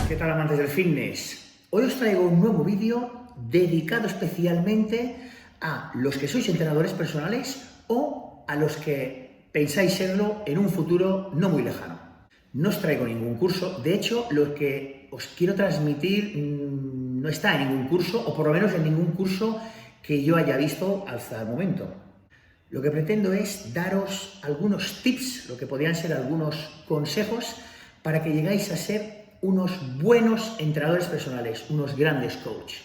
¿Qué tal, amantes del fitness? Hoy os traigo un nuevo vídeo dedicado especialmente a los que sois entrenadores personales o a los que pensáis serlo en un futuro no muy lejano. No os traigo ningún curso, de hecho lo que os quiero transmitir no está en ningún curso, o por lo menos en ningún curso que yo haya visto hasta el momento. Lo que pretendo es daros algunos tips, lo que podrían ser algunos consejos para que llegáis a ser unos buenos entrenadores personales, unos grandes coaches.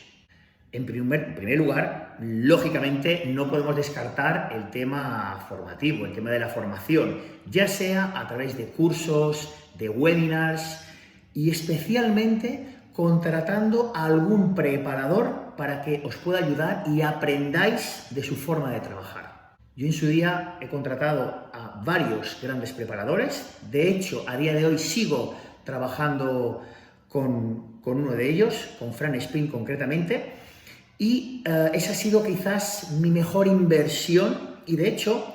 En primer lugar, lógicamente no podemos descartar el tema formativo, el tema de la formación, ya sea a través de cursos, de webinars y especialmente contratando a algún preparador para que os pueda ayudar y aprendáis de su forma de trabajar. Yo en su día he contratado a varios grandes preparadores, de hecho a día de hoy sigo trabajando con uno de ellos, con Fran Spring concretamente, y esa ha sido quizás mi mejor inversión y de hecho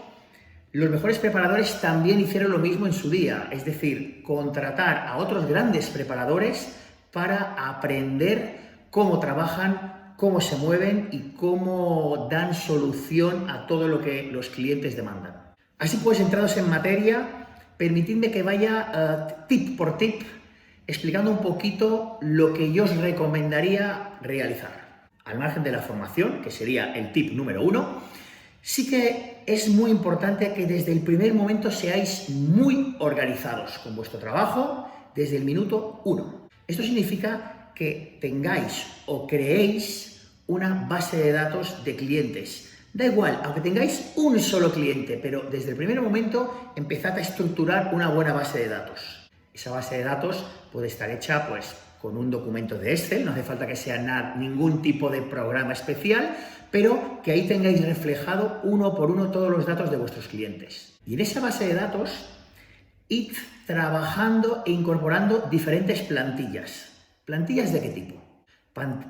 los mejores preparadores también hicieron lo mismo en su día, es decir, contratar a otros grandes preparadores para aprender cómo trabajan, cómo se mueven y cómo dan solución a todo lo que los clientes demandan. Así pues, entrados en materia, permitidme que vaya tip por tip explicando un poquito lo que yo os recomendaría realizar. Al margen de la formación, que sería el tip número 1, sí que es muy importante que desde el primer momento seáis muy organizados con vuestro trabajo desde el minuto 1. Esto significa que tengáis o creéis una base de datos de clientes. Da igual, aunque tengáis un solo cliente, pero desde el primer momento empezad a estructurar una buena base de datos. Esa base de datos puede estar hecha pues con un documento de Excel, no hace falta que sea ningún tipo de programa especial, pero que ahí tengáis reflejado uno por uno todos los datos de vuestros clientes. Y en esa base de datos, id trabajando e incorporando diferentes plantillas. ¿Plantillas de qué tipo?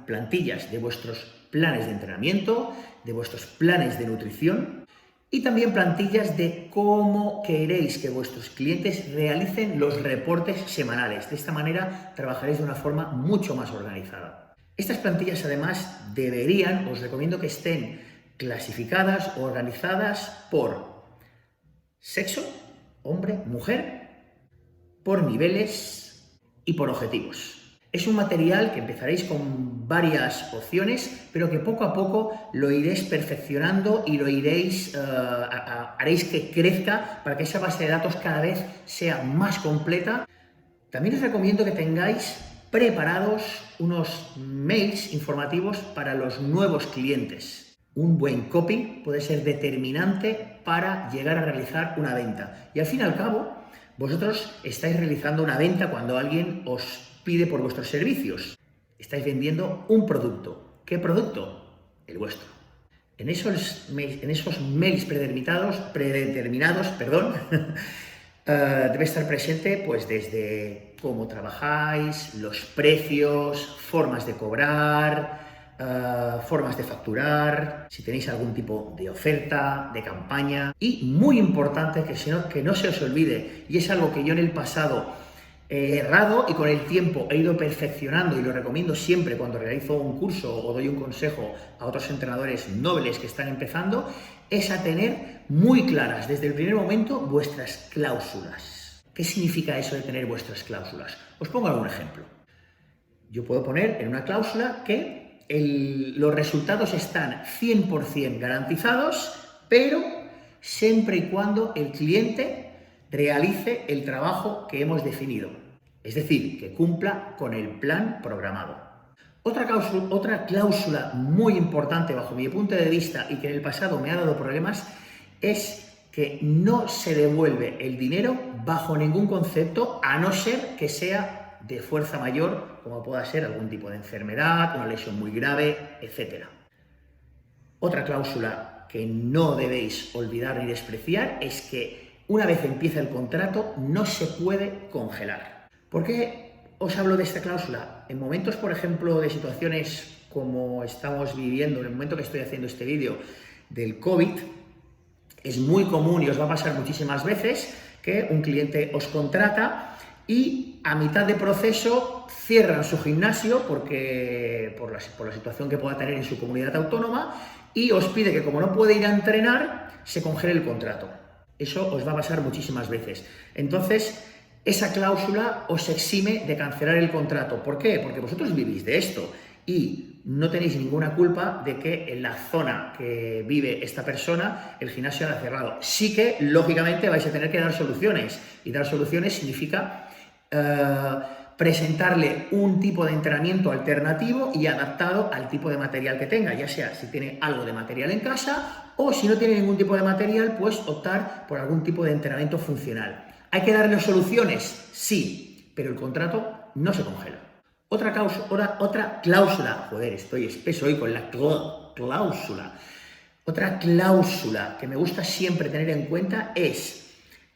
Plantillas de vuestros planes de entrenamiento, de vuestros planes de nutrición y también plantillas de cómo queréis que vuestros clientes realicen los reportes semanales. De esta manera trabajaréis de una forma mucho más organizada. Estas plantillas además os recomiendo que estén clasificadas o organizadas por sexo, hombre, mujer, por niveles y por objetivos. Es un material que empezaréis con varias opciones, pero que poco a poco lo iréis perfeccionando y lo haréis que crezca para que esa base de datos cada vez sea más completa. También os recomiendo que tengáis preparados unos mails informativos para los nuevos clientes. Un buen copy puede ser determinante para llegar a realizar una venta. Y al fin y al cabo, vosotros estáis realizando una venta cuando alguien os pide por vuestros servicios. Estáis vendiendo un producto. ¿Qué producto? El vuestro. En esos mails predeterminados, debe estar presente pues desde cómo trabajáis, los precios, formas de cobrar, formas de facturar, si tenéis algún tipo de oferta, de campaña. Y muy importante que no se os olvide, y es algo que yo en el pasado he errado y con el tiempo he ido perfeccionando y lo recomiendo siempre cuando realizo un curso o doy un consejo a otros entrenadores nobles que están empezando, es a tener muy claras desde el primer momento vuestras cláusulas. ¿Qué significa eso de tener vuestras cláusulas? Os pongo algún ejemplo. Yo puedo poner en una cláusula que los resultados están 100% garantizados, pero siempre y cuando el cliente realice el trabajo que hemos definido, es decir, que cumpla con el plan programado. Otra cláusula muy importante bajo mi punto de vista y que en el pasado me ha dado problemas es que no se devuelve el dinero bajo ningún concepto a no ser que sea de fuerza mayor, como pueda ser algún tipo de enfermedad, una lesión muy grave, etc. Otra cláusula que no debéis olvidar ni despreciar es que una vez empieza el contrato, no se puede congelar. ¿Por qué os hablo de esta cláusula? En momentos, por ejemplo, de situaciones como estamos viviendo, en el momento que estoy haciendo este vídeo del COVID, es muy común y os va a pasar muchísimas veces que un cliente os contrata y a mitad de proceso cierran su gimnasio porque por la situación que pueda tener en su comunidad autónoma y os pide que, como no puede ir a entrenar, se congele el contrato. Eso os va a pasar muchísimas veces. Entonces, esa cláusula os exime de cancelar el contrato. ¿Por qué? Porque vosotros vivís de esto y no tenéis ninguna culpa de que en la zona que vive esta persona el gimnasio haya cerrado. Sí que, lógicamente, vais a tener que dar soluciones, y dar soluciones significa presentarle un tipo de entrenamiento alternativo y adaptado al tipo de material que tenga, ya sea si tiene algo de material en casa o si no tiene ningún tipo de material, pues optar por algún tipo de entrenamiento funcional. ¿Hay que darle soluciones? Sí, pero el contrato no se congela. Otra cláusula, joder, estoy espeso hoy con la cláusula. Otra cláusula que me gusta siempre tener en cuenta es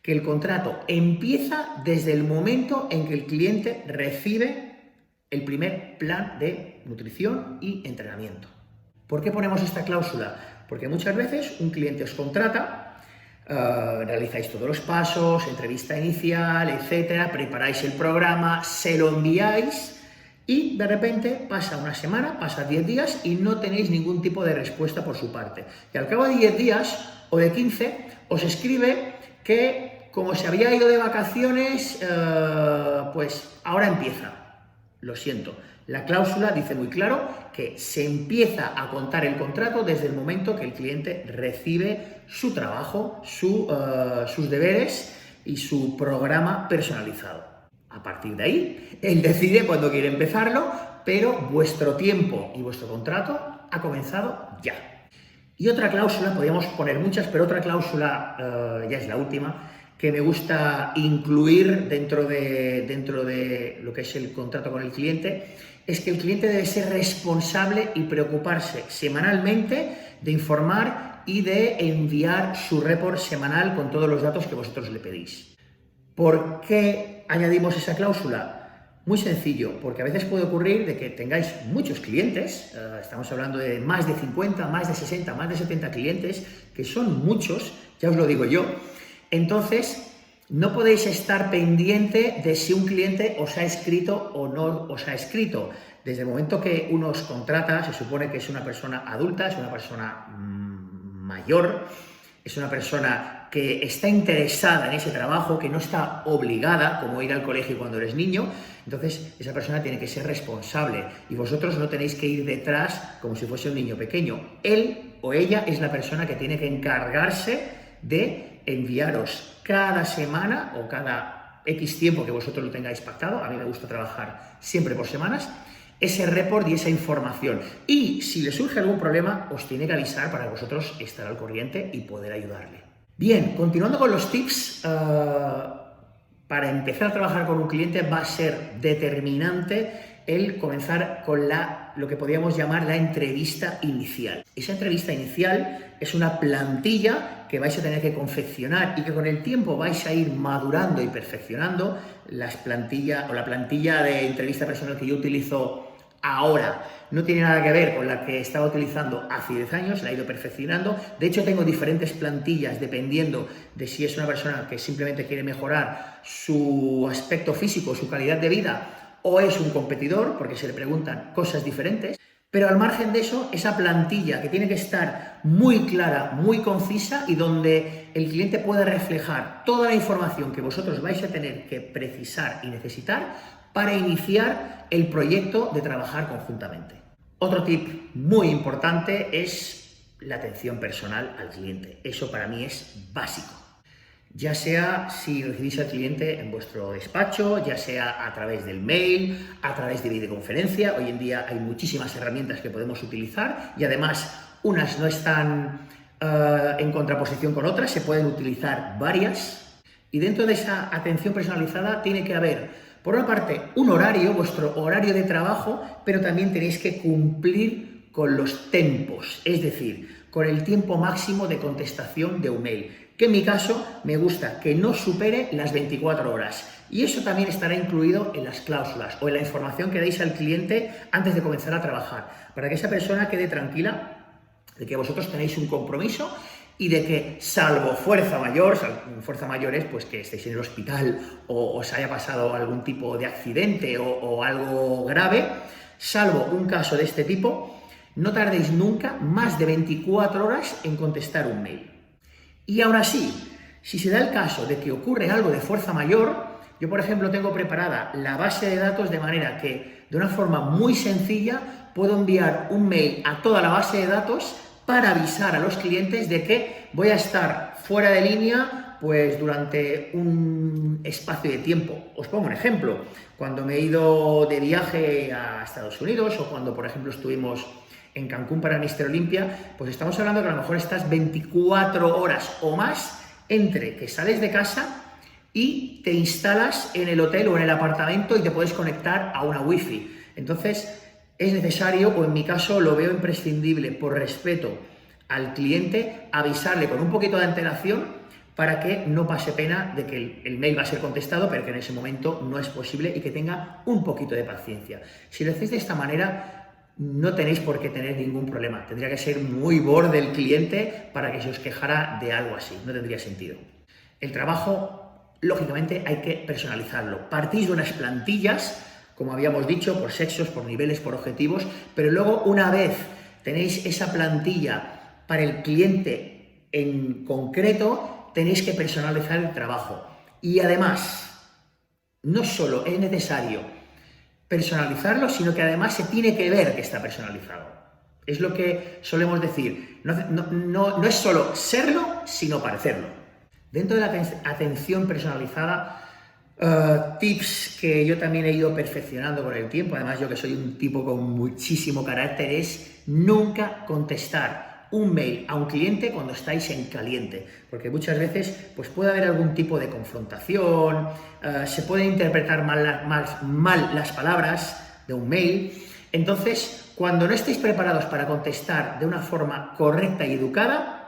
que el contrato empieza desde el momento en que el cliente recibe el primer plan de nutrición y entrenamiento. ¿Por qué ponemos esta cláusula? Porque muchas veces un cliente os contrata, realizáis todos los pasos, entrevista inicial, etcétera, preparáis el programa, se lo enviáis y de repente pasa una semana, pasa 10 días y no tenéis ningún tipo de respuesta por su parte. Y al cabo de 10 días o de 15 os escribe que como se había ido de vacaciones, pues ahora empieza. Lo siento. La cláusula dice muy claro que se empieza a contar el contrato desde el momento que el cliente recibe su trabajo, sus deberes y su programa personalizado. A partir de ahí, él decide cuándo quiere empezarlo, pero vuestro tiempo y vuestro contrato ha comenzado ya. Y otra cláusula, podríamos poner muchas, pero otra cláusula, ya es la última, que me gusta incluir dentro de lo que es el contrato con el cliente, es que el cliente debe ser responsable y preocuparse semanalmente de informar y de enviar su report semanal con todos los datos que vosotros le pedís. ¿Por qué añadimos esa cláusula? Muy sencillo, porque a veces puede ocurrir de que tengáis muchos clientes, estamos hablando de más de 50, más de 60, más de 70 clientes, que son muchos, ya os lo digo yo. Entonces, no podéis estar pendiente de si un cliente os ha escrito o no os ha escrito. Desde el momento que uno os contrata, se supone que es una persona adulta, es una persona mayor, es una persona que está interesada en ese trabajo, que no está obligada, como ir al colegio cuando eres niño. Entonces, esa persona tiene que ser responsable y vosotros no tenéis que ir detrás como si fuese un niño pequeño. Él o ella es la persona que tiene que encargarse de enviaros cada semana o cada X tiempo que vosotros lo tengáis pactado. A mí me gusta trabajar siempre por semanas, ese report y esa información. Y si le surge algún problema, os tiene que avisar para vosotros estar al corriente y poder ayudarle. Bien, continuando con los tips, para empezar a trabajar con un cliente va a ser determinante el comenzar con lo que podríamos llamar la entrevista inicial. Esa entrevista inicial es una plantilla que vais a tener que confeccionar y que con el tiempo vais a ir madurando y perfeccionando. La plantilla de entrevista personal que yo utilizo ahora no tiene nada que ver con la que estaba utilizando hace 10 años, la he ido perfeccionando. De hecho, tengo diferentes plantillas dependiendo de si es una persona que simplemente quiere mejorar su aspecto físico, su calidad de vida, o es un competidor, porque se le preguntan cosas diferentes. Pero al margen de eso, esa plantilla que tiene que estar muy clara, muy concisa y donde el cliente pueda reflejar toda la información que vosotros vais a tener que precisar y necesitar para iniciar el proyecto de trabajar conjuntamente. Otro tip muy importante es la atención personal al cliente. Eso para mí es básico. Ya sea si recibís al cliente en vuestro despacho, ya sea a través del mail, a través de videoconferencia. Hoy en día hay muchísimas herramientas que podemos utilizar y además unas no están en contraposición con otras, se pueden utilizar varias. Y dentro de esa atención personalizada tiene que haber, por una parte, un horario, vuestro horario de trabajo, pero también tenéis que cumplir con los tempos, es decir, con el tiempo máximo de contestación de un mail, que en mi caso me gusta que no supere las 24 horas. Y eso también estará incluido en las cláusulas o en la información que deis al cliente antes de comenzar a trabajar, para que esa persona quede tranquila de que vosotros tenéis un compromiso y de que, salvo fuerza mayor es pues que estéis en el hospital o os haya pasado algún tipo de accidente o algo grave, salvo un caso de este tipo, no tardéis nunca más de 24 horas en contestar un mail. Y aún así, si se da el caso de que ocurre algo de fuerza mayor, yo, por ejemplo, tengo preparada la base de datos de manera que, de una forma muy sencilla, puedo enviar un mail a toda la base de datos para avisar a los clientes de que voy a estar fuera de línea pues durante un espacio de tiempo. Os pongo un ejemplo. Cuando me he ido de viaje a Estados Unidos o cuando, por ejemplo, estuvimos en Cancún para Mister Olympia, pues estamos hablando que a lo mejor estás 24 horas o más entre que sales de casa y te instalas en el hotel o en el apartamento y te puedes conectar a una wifi. Entonces, es necesario, o en mi caso lo veo imprescindible, por respeto al cliente, avisarle con un poquito de antelación para que no pase pena de que el mail va a ser contestado, pero que en ese momento no es posible y que tenga un poquito de paciencia. Si lo hacéis de esta manera, no tenéis por qué tener ningún problema. Tendría que ser muy borde el cliente para que se os quejara de algo así. No tendría sentido. El trabajo, lógicamente, hay que personalizarlo. Partís de unas plantillas, como habíamos dicho, por sexos, por niveles, por objetivos, pero luego, una vez tenéis esa plantilla para el cliente en concreto, tenéis que personalizar el trabajo. Y además, no solo es necesario personalizarlo, sino que además se tiene que ver que está personalizado. Es lo que solemos decir. No es solo serlo, sino parecerlo. Dentro de la atención personalizada, tips que yo también he ido perfeccionando con el tiempo, además yo que soy un tipo con muchísimo carácter, es nunca contestar un mail a un cliente cuando estáis en caliente, porque muchas veces pues puede haber algún tipo de confrontación, se pueden interpretar mal las palabras de un mail. Entonces, cuando no estéis preparados para contestar de una forma correcta y educada,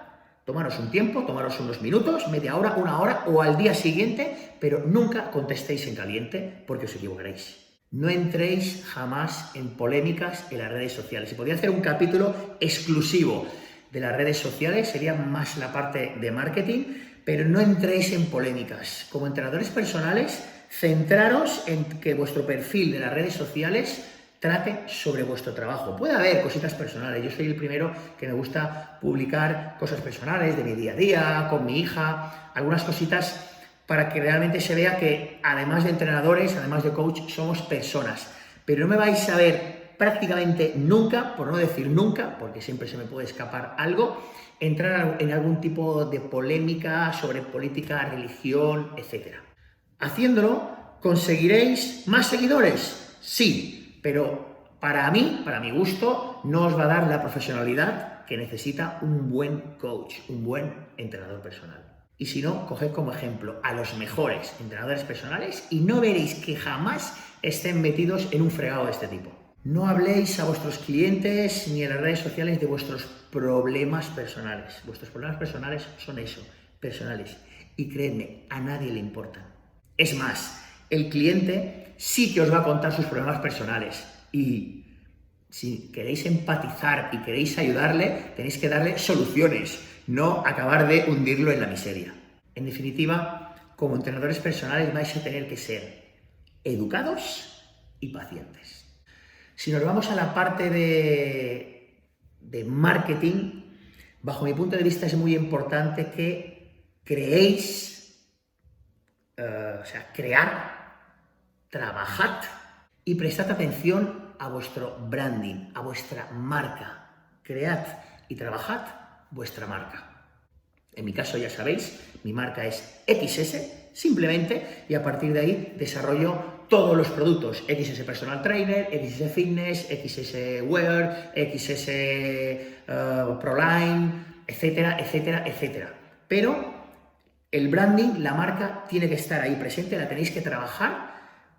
tomaros un tiempo, tomaros unos minutos, media hora, una hora o al día siguiente, pero nunca contestéis en caliente porque os equivocaréis. No entréis jamás en polémicas en las redes sociales. Si podría hacer un capítulo exclusivo de las redes sociales, sería más la parte de marketing, pero no entréis en polémicas. Como entrenadores personales, centraros en que vuestro perfil de las redes sociales trate sobre vuestro trabajo. Puede haber cositas personales. Yo soy el primero que me gusta publicar cosas personales de mi día a día, con mi hija, algunas cositas para que realmente se vea que además de entrenadores, además de coach, somos personas. Pero no me vais a ver prácticamente nunca, por no decir nunca, porque siempre se me puede escapar algo, entrar en algún tipo de polémica sobre política, religión, etc. Haciéndolo, ¿conseguiréis más seguidores? Sí, pero para mí, para mi gusto, no os va a dar la profesionalidad que necesita un buen coach, un buen entrenador personal. Y si no, coged como ejemplo a los mejores entrenadores personales y no veréis que jamás estén metidos en un fregado de este tipo. No habléis a vuestros clientes ni en las redes sociales de vuestros problemas personales. Vuestros problemas personales son eso, personales. Y creedme, a nadie le importan. Es más, el cliente sí que os va a contar sus problemas personales y si queréis empatizar y queréis ayudarle, tenéis que darle soluciones, no acabar de hundirlo en la miseria. En definitiva, como entrenadores personales vais a tener que ser educados y pacientes. Si nos vamos a la parte de marketing, bajo mi punto de vista es muy importante que creéis, crear, trabajad y prestad atención a vuestro branding, a vuestra marca. Cread y trabajad vuestra marca. En mi caso, ya sabéis, mi marca es XS, simplemente, y a partir de ahí desarrollo todos los productos, XS Personal Trainer, XS Fitness, XS Wear, XS ProLine, etcétera, etcétera, etcétera. Pero el branding, la marca, tiene que estar ahí presente, la tenéis que trabajar.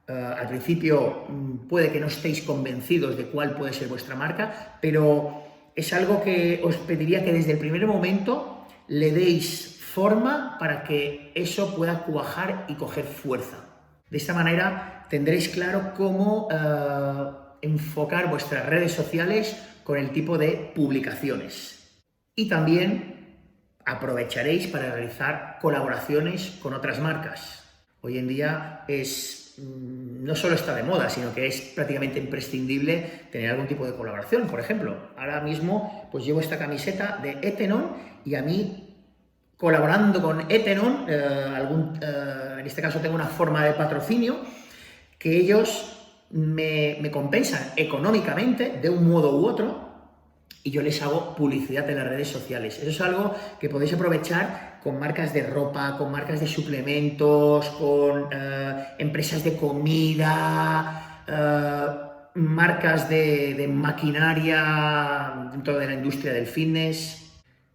Al principio puede que no estéis convencidos de cuál puede ser vuestra marca, pero es algo que os pediría que desde el primer momento le deis forma para que eso pueda cuajar y coger fuerza. De esta manera tendréis claro cómo enfocar vuestras redes sociales con el tipo de publicaciones. Y también aprovecharéis para realizar colaboraciones con otras marcas. Hoy en día no solo está de moda, sino que es prácticamente imprescindible tener algún tipo de colaboración. Por ejemplo, ahora mismo pues llevo esta camiseta de Etenon y a mí, colaborando con Etenon, en este caso tengo una forma de patrocinio, que ellos me compensan económicamente de un modo u otro y yo les hago publicidad en las redes sociales. Eso es algo que podéis aprovechar con marcas de ropa, con marcas de suplementos, con empresas de comida, marcas de maquinaria dentro de la industria del fitness.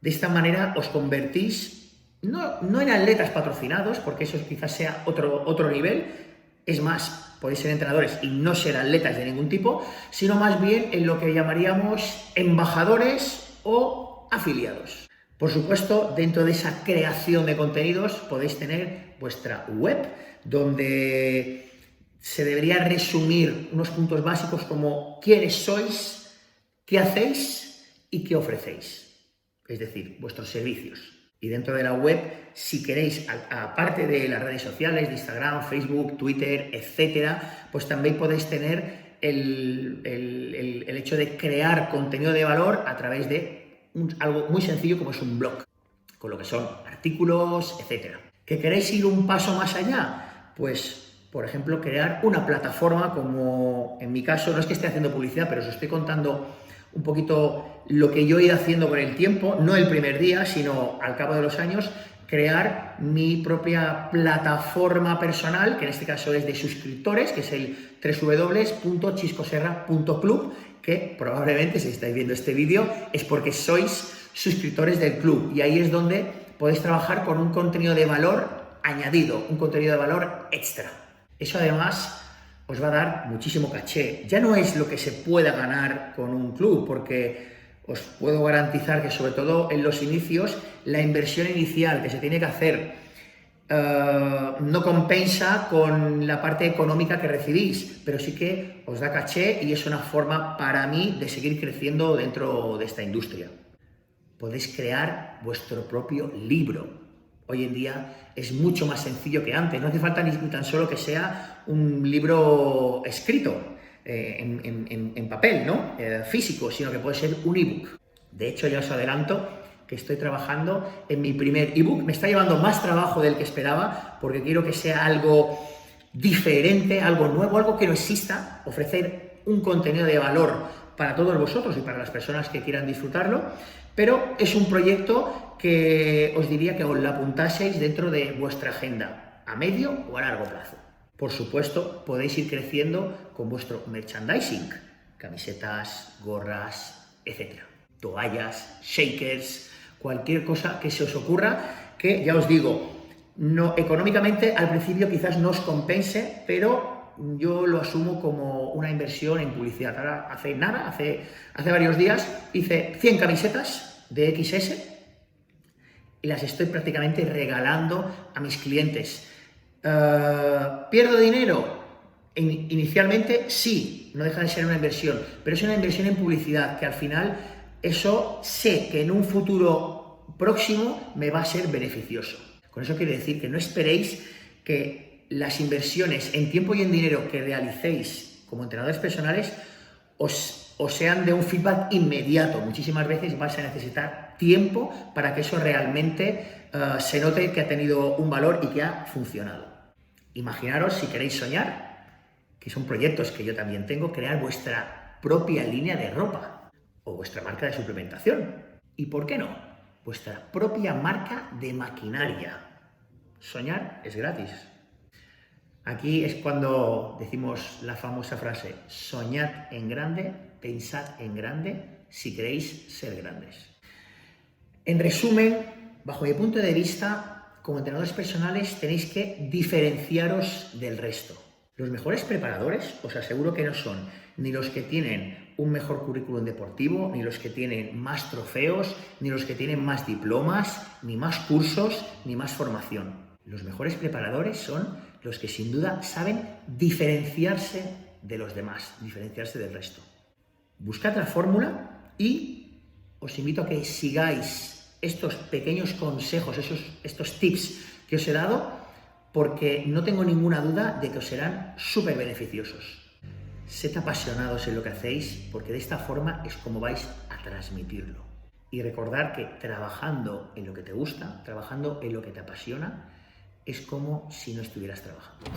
De esta manera os convertís no en atletas patrocinados, porque eso quizás sea otro nivel. Es más, podéis ser entrenadores y no ser atletas de ningún tipo, sino más bien en lo que llamaríamos embajadores o afiliados. Por supuesto, dentro de esa creación de contenidos podéis tener vuestra web, donde se debería resumir unos puntos básicos como quiénes sois, qué hacéis y qué ofrecéis. Es decir, vuestros servicios. Y dentro de la web, si queréis, aparte de las redes sociales, de Instagram, Facebook, Twitter, etcétera, pues también podéis tener el hecho de crear contenido de valor a través de algo muy sencillo como es un blog, con lo que son artículos, etcétera. ¿Que queréis ir un paso más allá? Pues, por ejemplo, crear una plataforma como, en mi caso, no es que esté haciendo publicidad, pero os estoy contando un poquito lo que yo he ido haciendo con el tiempo, no el primer día, sino al cabo de los años, crear mi propia plataforma personal, que en este caso es de suscriptores, que es el www.chiscoserra.club, que probablemente, si estáis viendo este vídeo, es porque sois suscriptores del club, y ahí es donde podéis trabajar con un contenido de valor añadido, un contenido de valor extra. Eso además os va a dar muchísimo caché. Ya no es lo que se pueda ganar con un club, porque os puedo garantizar que sobre todo en los inicios, la inversión inicial que se tiene que hacer no compensa con la parte económica que recibís, pero sí que os da caché y es una forma para mí de seguir creciendo dentro de esta industria. Podéis crear vuestro propio libro. Hoy en día es mucho más sencillo que antes. No hace falta ni tan solo que sea un libro escrito en papel, ¿no? Físico, sino que puede ser un ebook. De hecho, ya os adelanto que estoy trabajando en mi primer ebook. Me está llevando más trabajo del que esperaba porque quiero que sea algo diferente, algo nuevo, algo que no exista, ofrecer un contenido de valor para todos vosotros y para las personas que quieran disfrutarlo, pero es un proyecto que os diría que os lo apuntaseis dentro de vuestra agenda, a medio o a largo plazo. Por supuesto, podéis ir creciendo con vuestro merchandising, camisetas, gorras, etcétera, toallas, shakers, cualquier cosa que se os ocurra, que ya os digo, no, económicamente al principio quizás no os compense, pero yo lo asumo como una inversión en publicidad. Ahora hace varios días hice 100 camisetas de XS y las estoy prácticamente regalando a mis clientes. ¿Pierdo dinero? Inicialmente sí, no deja de ser una inversión, pero es una inversión en publicidad que al final eso sé que en un futuro próximo me va a ser beneficioso. Con eso quiere decir que no esperéis que las inversiones en tiempo y en dinero que realicéis como entrenadores personales os sean de un feedback inmediato. Muchísimas veces vais a necesitar tiempo para que eso realmente se note que ha tenido un valor y que ha funcionado. Imaginaros, si queréis soñar, que son proyectos que yo también tengo, crear vuestra propia línea de ropa o vuestra marca de suplementación. ¿Y por qué no? Vuestra propia marca de maquinaria. Soñar es gratis. Aquí es cuando decimos la famosa frase: soñad en grande, pensad en grande, si queréis ser grandes. En resumen, bajo mi punto de vista, como entrenadores personales tenéis que diferenciaros del resto. Los mejores preparadores, os aseguro que no son ni los que tienen un mejor currículum deportivo, ni los que tienen más trofeos, ni los que tienen más diplomas, ni más cursos, ni más formación. Los mejores preparadores son los que sin duda saben diferenciarse de los demás, diferenciarse del resto. Buscad la fórmula y os invito a que sigáis estos pequeños consejos, estos tips que os he dado, porque no tengo ninguna duda de que os serán súper beneficiosos. Sed apasionados en lo que hacéis, porque de esta forma es como vais a transmitirlo. Y recordar que trabajando en lo que te gusta, trabajando en lo que te apasiona, es como si no estuvieras trabajando.